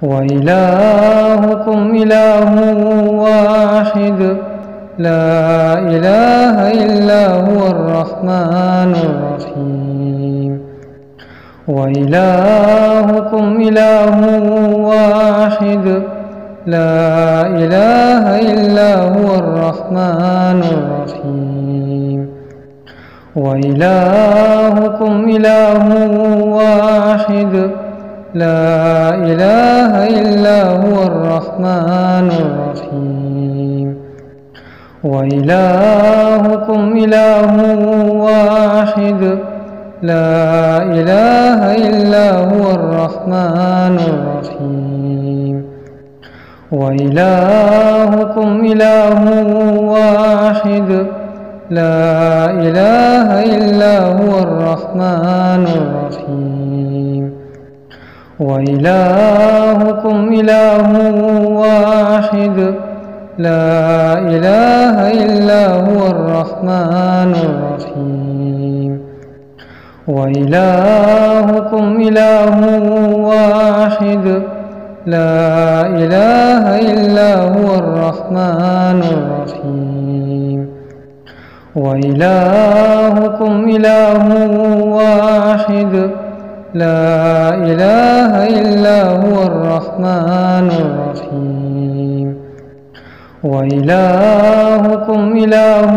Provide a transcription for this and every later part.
وإلهكم إله واحد لا إله إلا هو الرحمن الرحيم. وإلهكم إله واحد لا إله إلا هو الرحمن الرحيم. وإلهكم إله واحد لا إله إلا هو الرحمن الرحيم. وإلهكم إله واحد لا إله إلا هو الرحمن الرحيم. وإلهكم إله واحد لا إله إلا هو الرحمن الرحيم. وإلهكم إله واحد لا إله إلا هو الرحمن الرحيم. وإلهكم إله واحد لا إله إلا هو الرحمن الرحيم. وإلهكم إله واحد لا إله إلا هو الرحمن الرحيم. وإلهكم إله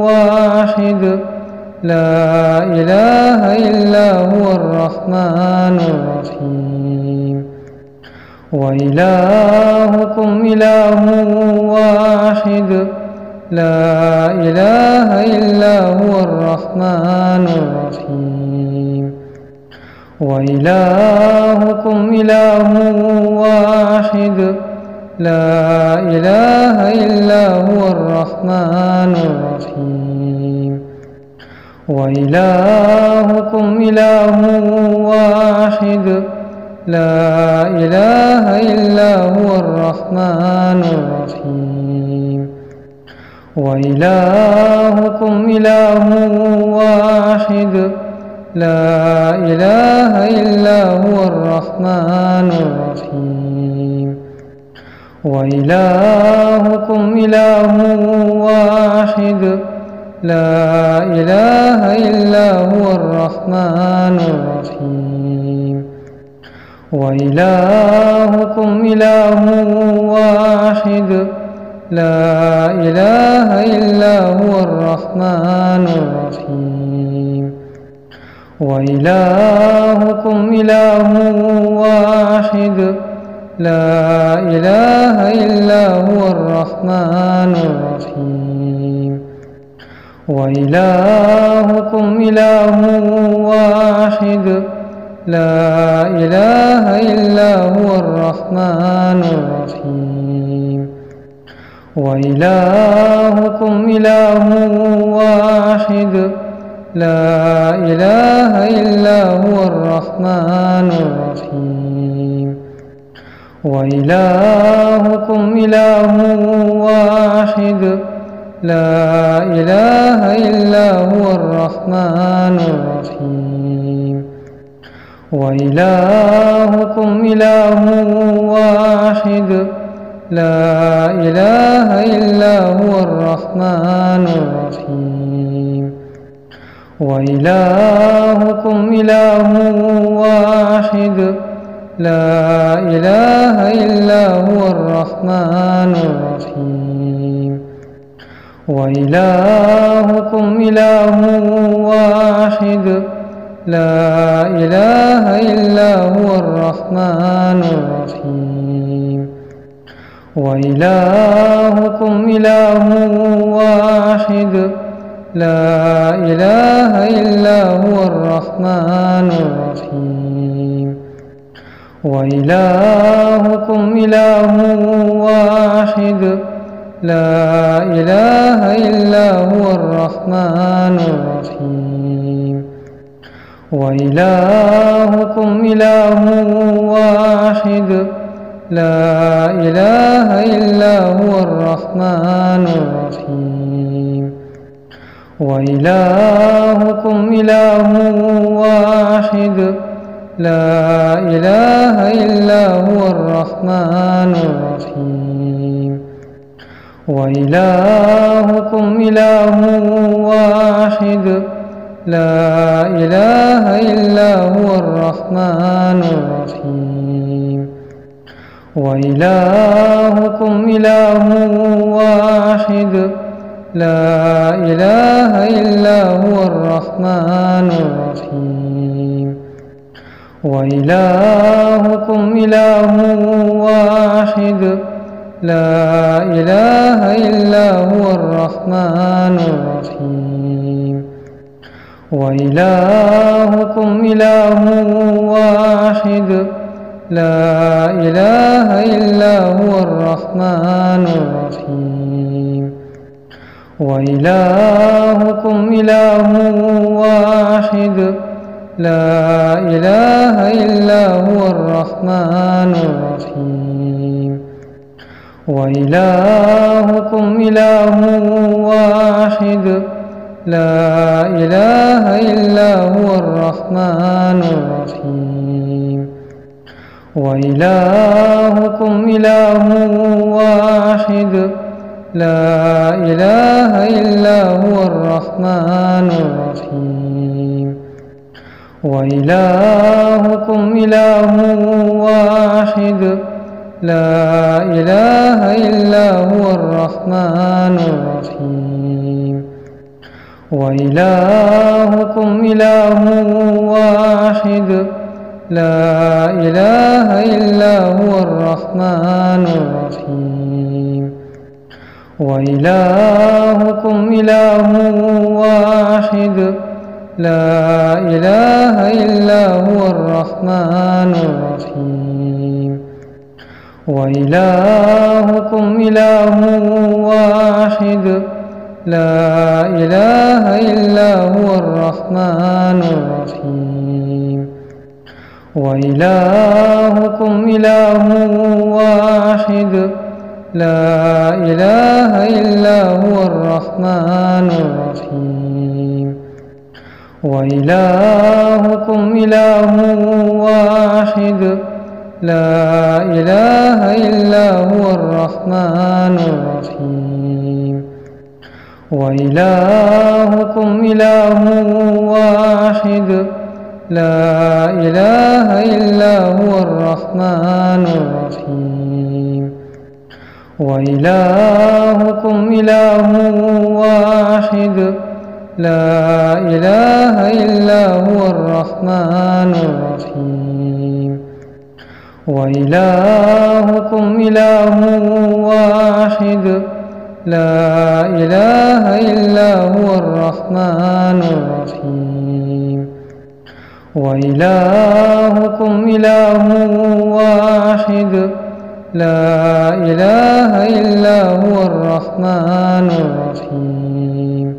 واحد لا إله إلا هو الرحمن الرحيم. وإلهكم إله واحد لا إله إلا هو الرحمن الرحيم. وإلهكم إله واحد لا إله إلا هو الرحمن الرحيم. وإلهكم إله واحد لا إله إلا هو الرحمن الرحيم. وإلهكم إله واحد لا إله إلا هو الرحمن الرحيم. وإلهكم إله واحد لا إله إلا هو الرحمن الرحيم. وإلهكم إله واحد لا إله إلا هو الرحمن الرحيم. وإلهكم إله واحد لا إله إلا هو الرحمن الرحيم. وإلهكم إله واحد لا إله إلا هو الرحمن الرحيم. وإلهكم إله واحد لا إله إلا هو الرحمن الرحيم. وإلهكم إله واحد لا إله إلا هو الرحمن الرحيم. وإلهكم إله واحد لا إله إلا هو الرحمن الرحيم. وإلهكم إله واحد لا إله إلا هو الرحمن الرحيم. وإلهكم إله واحد لا إله إلا هو الرحمن الرحيم. وإلهكم إله واحد لا إله إلا هو الرحمن الرحيم. وإلهكم إله واحد لا إله إلا هو الرحمن الرحيم. وإلهكم إله واحد لا إله إلا هو الرحمن الرحيم. وإلهكم إله واحد لا إله إلا هو الرحمن الرحمن الرحيم وإلهكم إله واحد لا إله إلا هو الرحمن الرحيم وإلهكم إله واحد لا إله إلا هو الرحمن الرحيم وإلهكم إله واحد لا إله إلا هو الرحمن الرحيم وإلهكم إله واحد لا إله إلا هو الرحمن الرحيم وإلهكم إله واحد لا إله إلا هو الرحمن الرحيم وإلهكم إله واحد لا إله إلا هو الرحمن الرحيم وإلهكم إله واحد لا إله إلا هو الرحمن الرحيم وإلهكم إله واحد لا إله إلا هو الرحمن الرحيم وإلهكم إله واحد لا إله إلا هو الرحمن الرحيم وإلهكم إله واحد لا إله إلا هو الرحمن الرحيم وإلهكم إله واحد لا إله إلا هو الرحمن الرحيم وإلهكم إله واحد لا إله إلا هو الرحمن الرحيم وإلهكم إله واحد لا إله إلا هو الرحمن الرحيم وإلهكم إله واحد لا إله إلا هو الرحمن الرحيم وإلهكم إله واحد لا إله إلا هو الرحمن الرحيم وإلهكم إله واحد لا إله إلا هو الرحمن الرحيم وإلهكم إله واحد لا إله إلا هو الرحمن الرحيم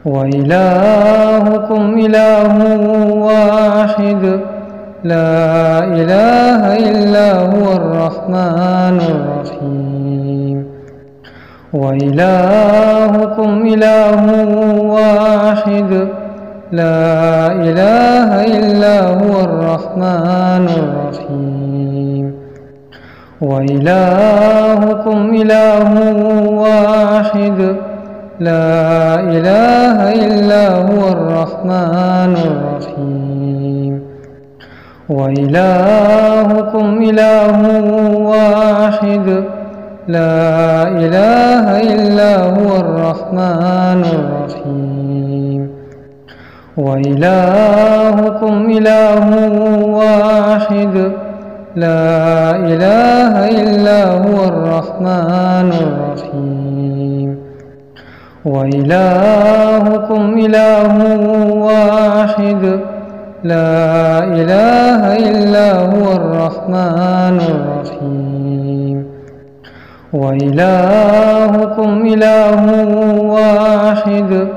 وإلهكم إله واحد لا إله إلا هو الرحمن الرحيم وإلهكم إله واحد لا إله إلا هو الرحمن الرحيم وإلهكم إله واحد لا إله إلا هو الرحمن الرحيم وإلهكم إله واحد لا إله إلا هو الرحمن الرحيم وإلهكم إله واحد لا إله إلا هو الرحمن الرحيم وإلهكم إله واحد لا إله إلا هو الرحمن الرحيم وإلهكم إله واحد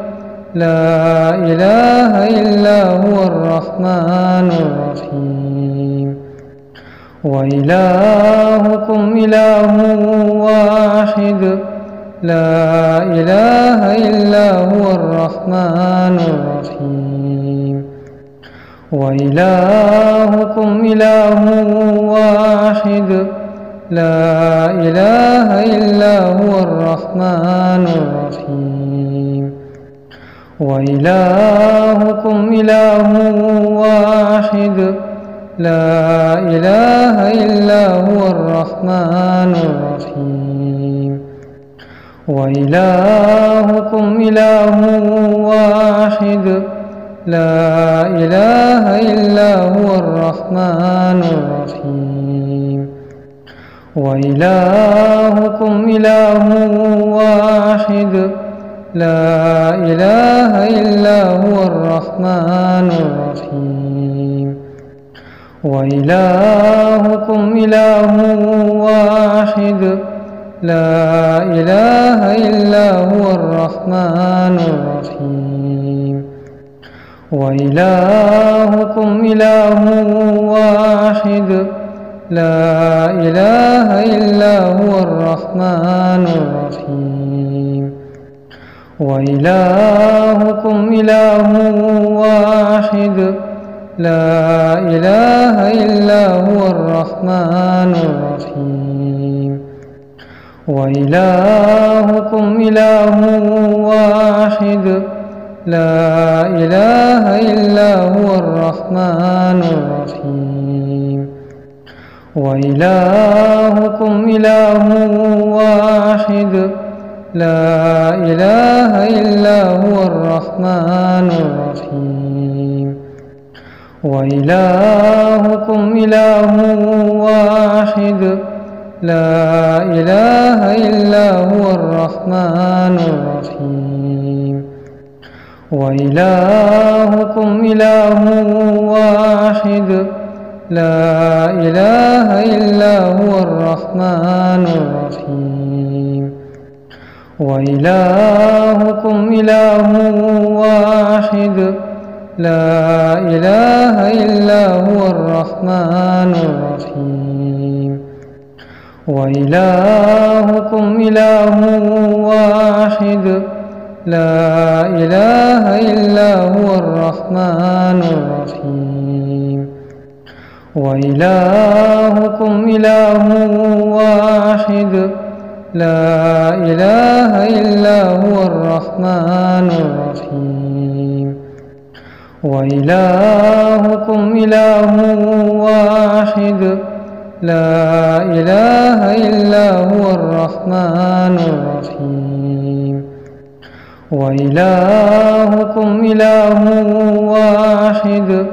لا إله إلا هو الرحمن الرحيم وإلهكم إله واحد لا إله إلا هو الرحمن الرحيم وإلهكم إله واحد واحد لا إله إلا هو الرحمن الرحيم وإلهكم إله واحد لا إله إلا هو الرحمن الرحيم وإلهكم إله واحد لا إله إلا هو الرحمن الرحيم وإلهكم إله واحد لا إله إلا هو الرحمن الرحيم وإلهكم إله واحد لا إله إلا هو الرحمن الرحيم وإلهكم إله واحد لا إله إلا هو الرحمن الرحيم وإلهكم إله واحد لا إله إلا هو الرحمن الرحيم وإلهكم إله واحد لا إله إلا هو الرحمن الرحيم وإلهكم إله واحد لا إله إلا هو الرحمن الرحيم وإلهكم إله واحد لا إله إلا هو الرحمن الرحيم وإلهكم إله واحد لا إله إلا هو الرحمن الرحيم وإلهكم إله واحد لا إله إلا هو الرحمن الرحيم وإلهكم إله واحد لا إله إلا هو الرحمن الرحيم وإلهكم إله واحد لا إله إلا هو الرحمن الرحيم وإلهكم إله واحد لا إله إلا هو الرحمن الرحيم وإلهكم إله واحد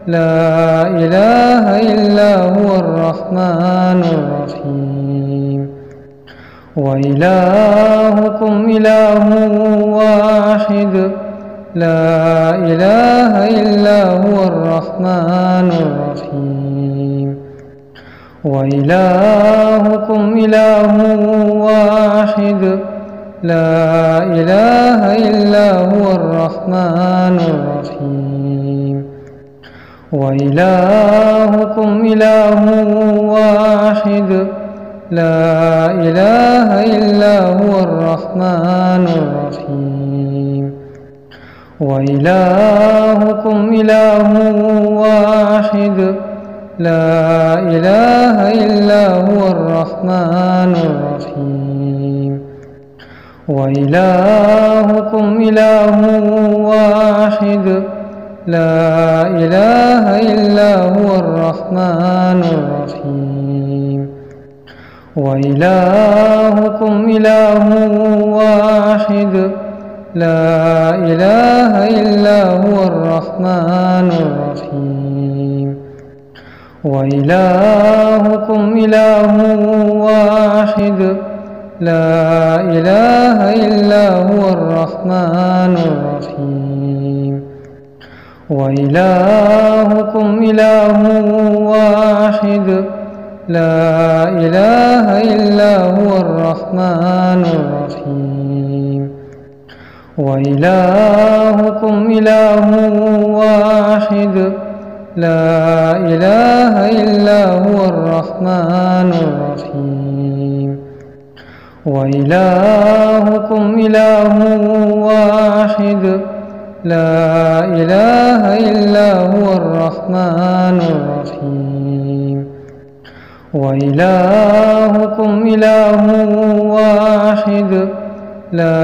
لا إله إلا هو الرحمن الرحيم وإلهكم إله واحد لا إله إلا هو الرحمن الرحيم وإلهكم إله واحد لا إله إلا هو الرحمن الرحيم وإلهكم إله واحد لا إله إلا هو الرحمن الرحيم وإلهكم إله واحد لا إله إلا هو الرحمن الرحيم وإلهكم إله واحد لا إله إلا هو الرحمن الرحيم وإلهكم إله واحد لا إله إلا هو الرحمن الرحيم وإلهكم إله واحد لا إله إلا هو الرحمن الرحيم وإلهكم إله واحد لا إله إلا هو الرحمن الرحيم وإلهكم إله واحد لا إله إلا هو الرحمن الرحيم وإلهكم إله واحد لا إله إلا هو الرحمن الرحيم وإلهكم إله واحد لا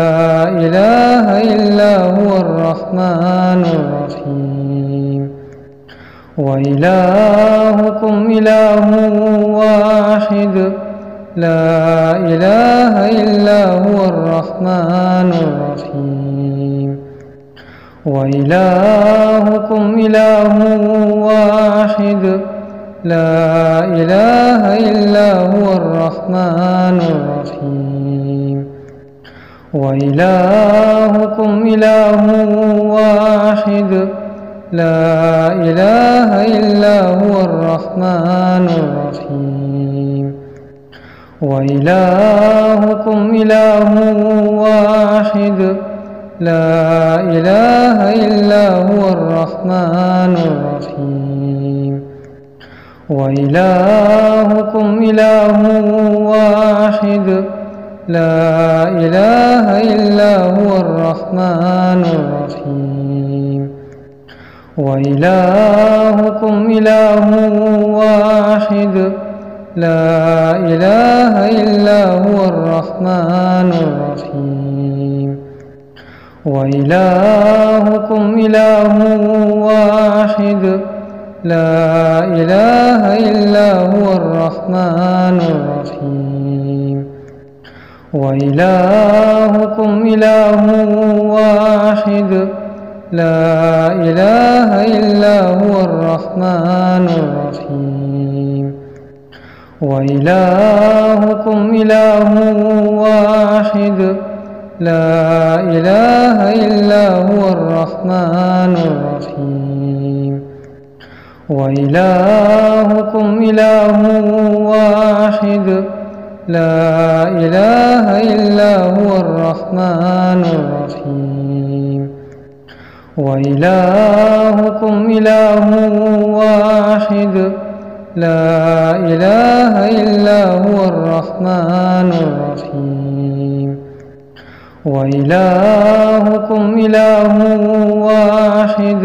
إله إلا هو الرحمن الرحيم. وإلهكم إله واحد لا إله إلا هو الرحمن الرحيم. وإلهكم إله واحد لا إله إلا هو الرحمن الرحيم. وإلهكم إله واحد لا إله إلا هو الرحمن الرحيم. وإلهكم إله واحد لا إله إلا هو الرحمن الرحيم. وإلهكم إله واحد لا إله إلا هو الرحمن الرحيم. وإلهكم إله واحد لا إله إلا هو الرحمن الرحيم. وإلهكم إله واحد لا إله إلا هو الرحمن الرحيم. وإلهكم إله واحد لا إله إلا هو الرحمن الرحيم. وإلهكم إله واحد لا إله إلا هو الرحمن الرحيم. وإلهكم إله واحد لا إله إلا هو الرحمن الرحيم. وإلهكم إله واحد لا إله إلا هو الرحمن الرحيم. وإلهكم إله واحد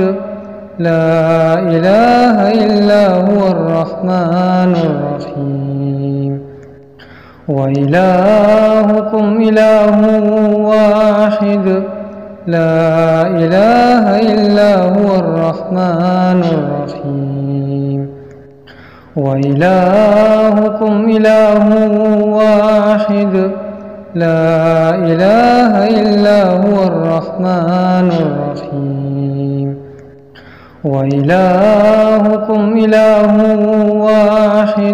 لا إله إلا هو الرحمن الرحيم. وإلهكم إله واحد لا إله إلا هو الرحمن الرحيم. وإلهكم إله واحد لا إله إلا هو الرحمن الرحيم. وإلهكم إله واحد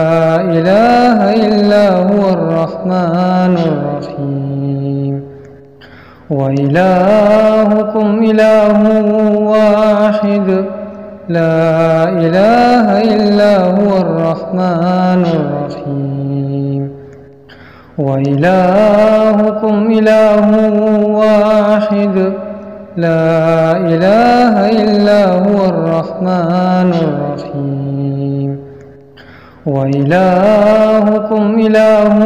لا إله إلا هو الرحمن الرحيم. وإلهكم إله واحد لا إله إلا هو الرحمن الرحيم. وإلهكم إله واحد لا إله إلا هو الرحمن الرحيم. وإلهكم إله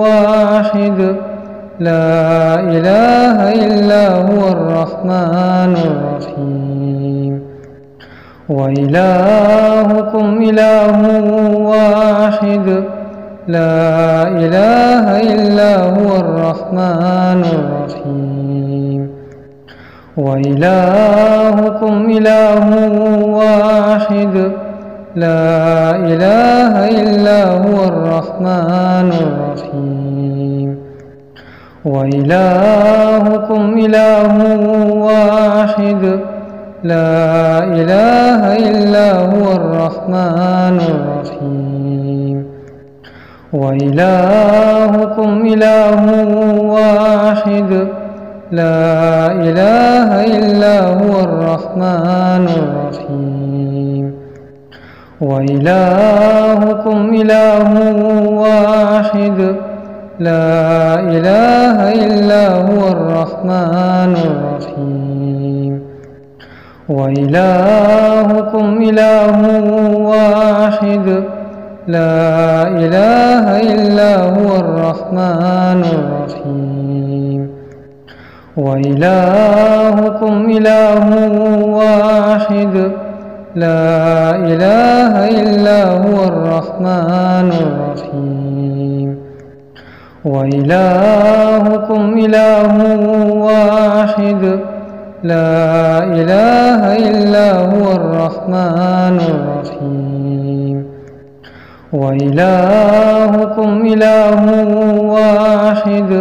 واحد لا إله إلا هو الرحمن الرحيم. وإلهكم إله واحد لا إله إلا هو الرحمن الرحيم. وإلهكم إله واحد لا إله إلا هو الرحمن الرحيم. وإلهكم إله واحد لا إله إلا هو الرحمن الرحيم. وإلهكم إله واحد لا إله إلا هو الرحمن الرحيم. وإلهكم إله واحد لا إله إلا هو الرحمن الرحيم. وإلهكم إله واحد لا إله إلا هو الرحمن الرحيم. وإلهكم إله واحد لا إله إلا هو الرحمن الرحيم وإلهكم إله واحد لا إله إلا هو الرحمن الرحيم وإلهكم إله واحد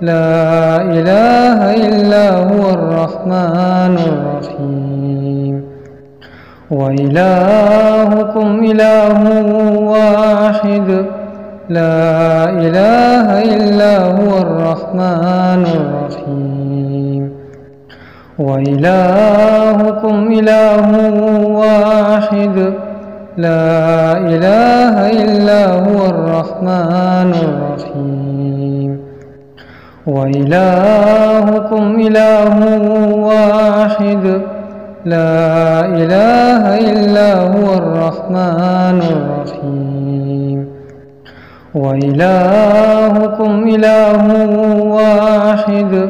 لا إله إلا هو الرحمن الرحيم وإلهكم إله واحد لا إله إلا هو الرحمن الرحيم وإلهكم إله واحد لا إله إلا هو الرحمن الرحيم وإلهكم إله واحد لا إله إلا هو الرحمن الرحيم وإلهكم إله واحد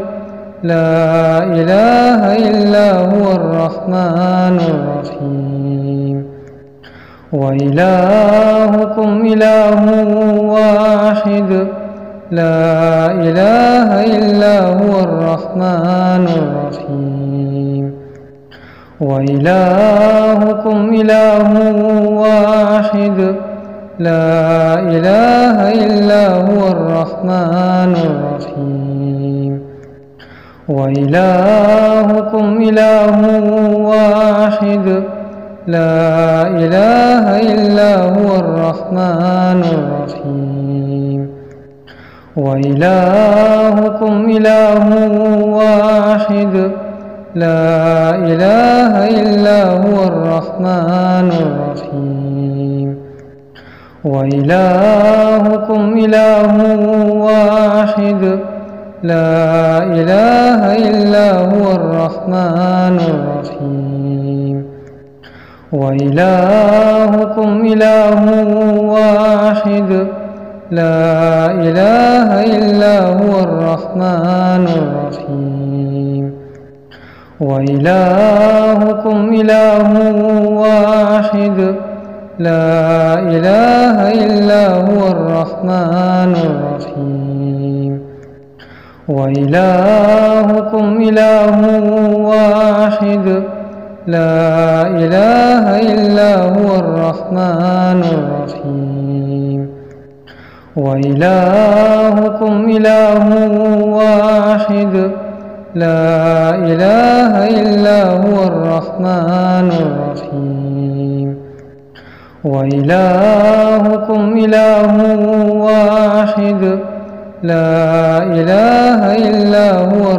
لا إله إلا هو الرحمن الرحيم وإلهكم إله واحد لا إله إلا هو الرحمن الرحيم وإلهكم إله واحد لا إله إلا هو الرحمن الرحيم وإلهكم إله واحد لا إله إلا هو الرحمن الرحيم وإلهكم إله واحد لا إله إلا هو الرحمن الرحيم وإلهكم إله واحد لا إله إلا هو الرحمن الرحيم وإلهكم إله واحد لا إله إلا هو الرحمن الرحيم وإلهكم إله واحد لا إله إلا هو الرحمن الرحيم وإلهكم إله واحد لا إله إلا هو الرحمن الرحيم وإلهكم إله واحد لا إله إلا هو الرحمن الرحيم وإلهكم إله واحد لا إله إلا هو